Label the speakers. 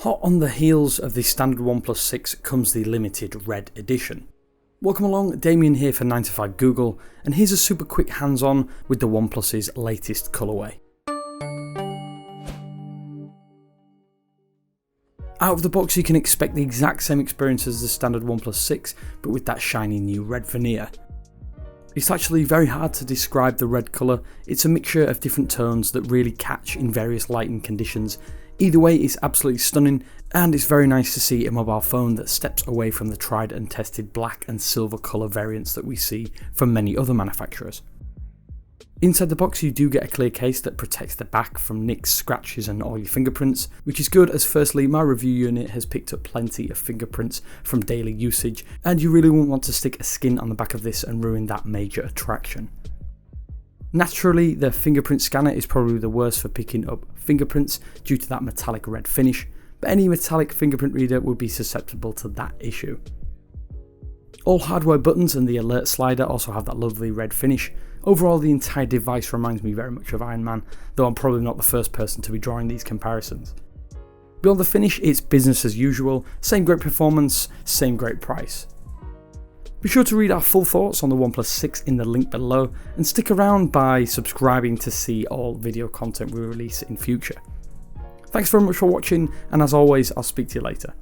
Speaker 1: Hot on the heels of the standard OnePlus 6 comes the limited red edition. Welcome along, Damien here for 9 to 5 Google, and here's a super quick hands-on with the OnePlus's latest colourway. Out of the box you can expect the exact same experience as the standard OnePlus 6, but with that shiny new red veneer. It's actually very hard to describe the red colour. It's a mixture of different tones that really catch in various lighting conditions. Either way, it's absolutely stunning, and it's very nice to see a mobile phone that steps away from the tried and tested black and silver colour variants that we see from many other manufacturers. Inside the box you do get a clear case that protects the back from nicks, scratches and oily fingerprints, which is good as firstly my review unit has picked up plenty of fingerprints from daily usage, and you really won't want to stick a skin on the back of this and ruin that major attraction. Naturally, the fingerprint scanner is probably the worst for picking up fingerprints due to that metallic red finish, but any metallic fingerprint reader would be susceptible to that issue. All hardware buttons and the alert slider also have that lovely red finish. Overall, the entire device reminds me very much of Iron Man, though I'm probably not the first person to be drawing these comparisons. Beyond the finish, it's business as usual, same great performance, same great price. Be sure to read our full thoughts on the OnePlus 6 in the link below, and stick around by subscribing to see all video content we release in future. Thanks very much for watching, and as always, I'll speak to you later.